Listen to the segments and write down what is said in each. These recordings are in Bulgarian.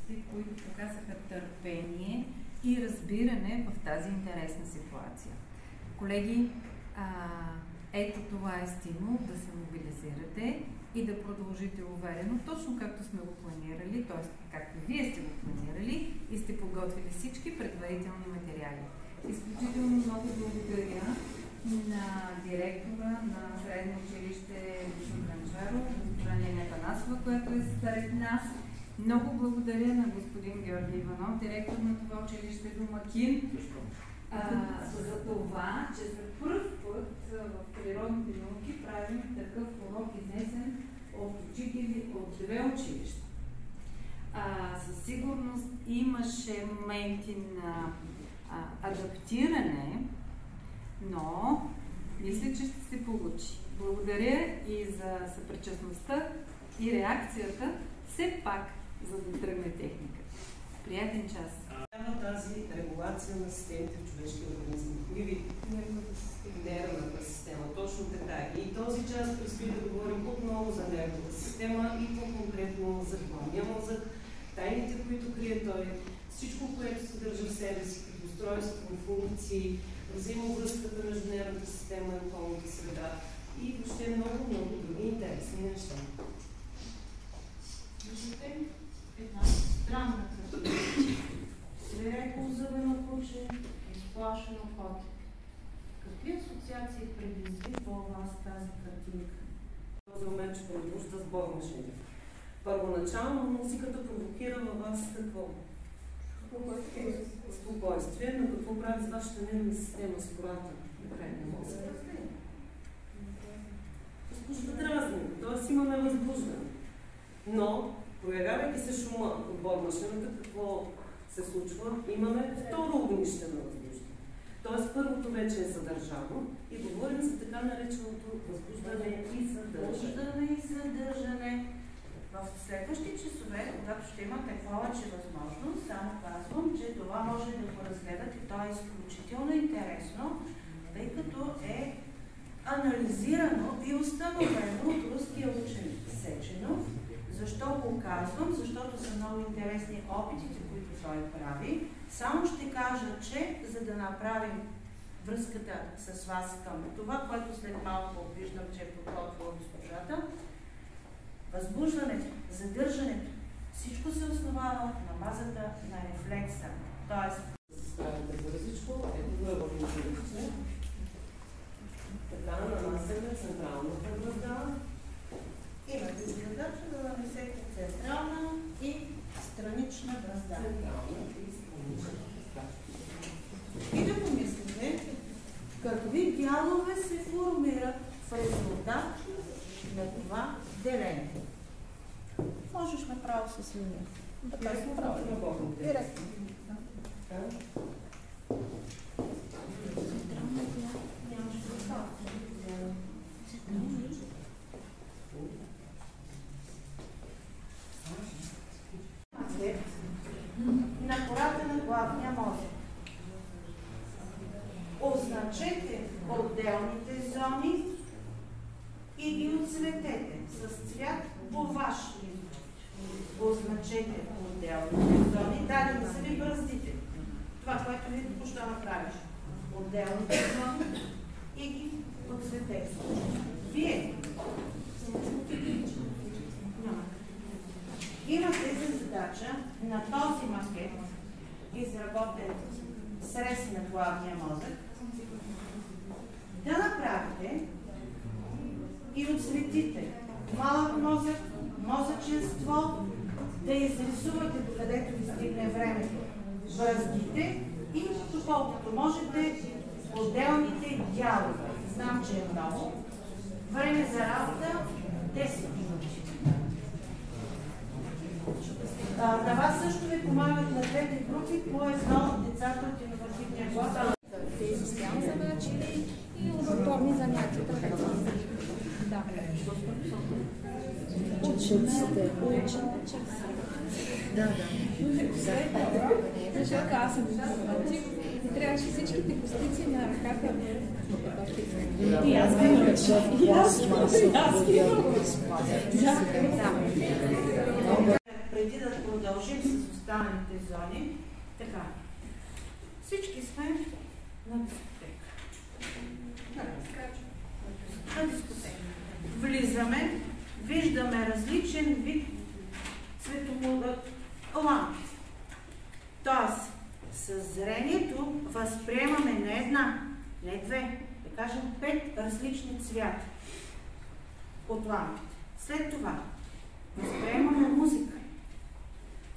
учениците, които показаха търпение и разбиране в тази интересна ситуация. Колеги, ето това е стимул да се мобилизирате и да продължите уверено, точно както сме го планирали, т.е. както вие сте го планирали и сте подготвили всички предварителни материали. Изключително много благодаря на директора на Средно училище Гранчаров, госпожа Неня Панасова, която е сред нас. Много благодаря на господин Георги Иванов, директор на това училище Домакин, за това, че за първ път в природните науки правим такъв урок, изнесен от учители от две училища. Със сигурност имаше моменти на адаптиране, но мисля, че ще се получи. Благодаря и за съпричастността и реакцията, все пак, за да тръгне техника. Приятен час! Тази регулация на системите в човешкия организъм. Нервната система, точно така. И този час предстои да говорим отново за нервната система и по-конкретно за главния мозък, тайните, които крие той, всичко, което съдържа в себе си, като устройство, функции, взаимовръзката между нервната система и околната среда и въобще много други интересни неща. Виждате една странна картина. Свирепо озъбено куче, изплашено котик. Какви асоциации предизвиква у вас тази картинка? Този момент ще продължда с бормашните. Първоначално музиката провокира във вас какво? Спокойствие. Но какво прави с вашата нервна система, с кората на крайния мозък? Възбужда дразнене, т.е. имаме възбуждане. Но, проявявайки се шума от бормашината, какво се случва? Имаме второ огнище на възбуждане. Тоест първото вече е задържано и говорим за така нареченото възбуждане и задържане. В следващите часове, когато ще имате повече възможност, само казвам, че това може да го разгледате. То е изключително интересно, тъй като е анализирано и установено от руския учен Сеченов. Защо го казвам? Защото са много интересни опитите, които той прави. Само ще кажа, че за да направим връзката с вас към това, което след малко виждам, че е подготвила госпожата, възбуждането, задържането, всичко се основава на базата на рефлекса. Тоест, справите бързичко, ето го е в училище. Така нанасяме централната бръзда. имате задача да нанесете централна и странична бръзда. И да помислите, какви дялове се формират в резултат на това деление. Можеш направо с линия. Така се прави. Директно. На кората на главния мозък. Означете отделните зони и ги оцветете с цвят по ваш избор. Означете отделните зони, дадени са ви бръздите. Това, което ви току-що направиш. Отделните зони и ги оцветете. Вие имате за задача на този макет, изработен срез на главния мозък, да направите и оцветите малък мозък, мозъчен ствол, да изрисувате докъдето ви стигне времето бръздите и доколкото можете отделните дялове. Знам, че е много. Време за работа 10 минути. На вас също ви помагат на двете групи по едно от децата от иновативния клас. Социални задачи и лабораторни занятия. Да. Учениците. Да. Защото аз съм информатик и трябваше всичките костици на ръката и аз ги преди да продължим с останалите зони. Така. Всички сме на дискотека. На дискотека. Влизаме, виждаме различен вид лампи. Тоест, със зрението възприемаме не една, не две, да кажем 5 различни цвята от лампите. След това възприемаме музика.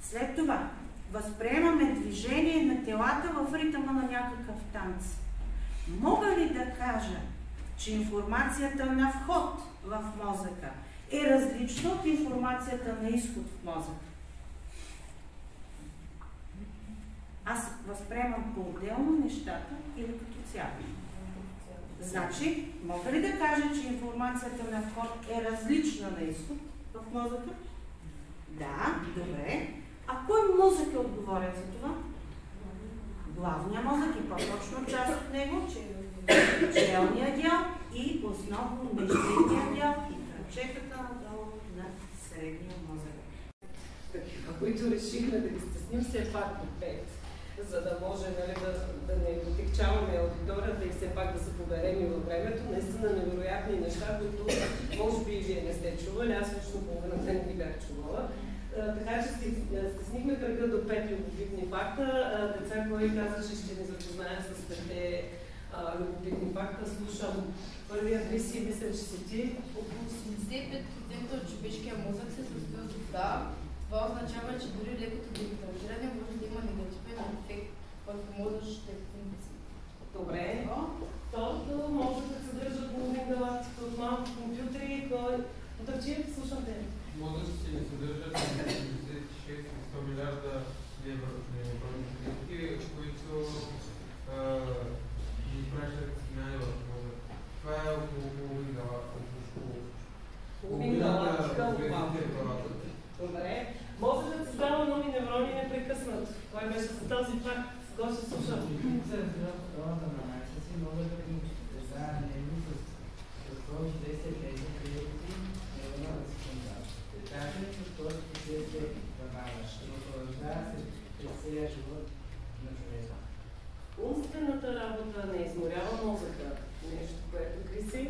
След това възприемаме движение на телата в ритъма на някакъв танц. Мога ли да кажа, че информацията на вход в мозъка е различна от информацията на изход в мозъка? Аз възприемам по-отделно нещата или като цяло. Значи, мога ли да кажа, че информацията на вход е различна на изход в мозъка? Да, добре. А кой мозък е отговорен за това? Главният мозък и по-точно част от него, челния дял и основно междинния дял и кръчетата надолу на средния мозък. Които решихме да ги стесним все пак до 5, за да може да не отекчаваме аудиторията и все пак да се поберем и във времето. Наистина невероятни неща, които може би и вие не сте чували, аз лично половината не ги бях чувала. Така че стеснихме кръга до 5 любопитни факта. Деца, кой казваше, ще ни запознаят с 5 любопитни факта. Слушам първия Криси, мисля, че си ти. Около 85% от човешкия мозък се състои от вода. Това означава, че дори лекото дехидратиране може да има негативен ефект върху мозъчните функции. Добре. Второто може да съдържат половин галактика от малко компютри. Потърчи, слушам те. Мозъците не съдържат 96-100 милиарда невронни клетки, които ни пращат сигнали в мозък. Това е около половин галактика. Добре. Мозъкът създава нови неврони непрекъснато. Кой беше за този факт? Гоша, слушам. Се развива в патроната на майка си, мозъкът им представя нервно с повече 10 тези клетки неврона да се контакт. Така че с този процес се въваваш, но продължава се през целия живот на човека. Умствената работа не изморява мозъка. Нещо, което Криси.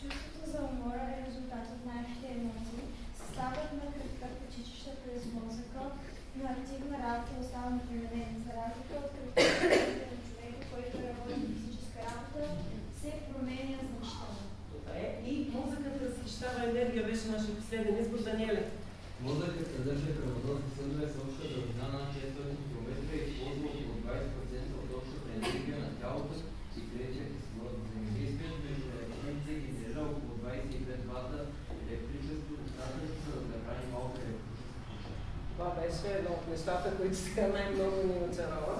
Чувството за умора е резултат от нашите емоции. Съставът на кръвта пречичаща през мозъка, но активна работа остава непременена. За разлика от кръвта на човека, който работи физическа работа, се променя значително. Добре. И мозъкът разхищава енергия беше нашия последен избор. Даниеле. Мозъкът съдържа кръвоносни съдове с обща дължина на 600 км и използва около 20% от общата енергия на тялото и третия кислород. Взаимодействието между електроните ги излежа около 25 вата електричество, достатъчно за да храни малко електричество. Това беше едно от нещата, които сега най-много ни начарава.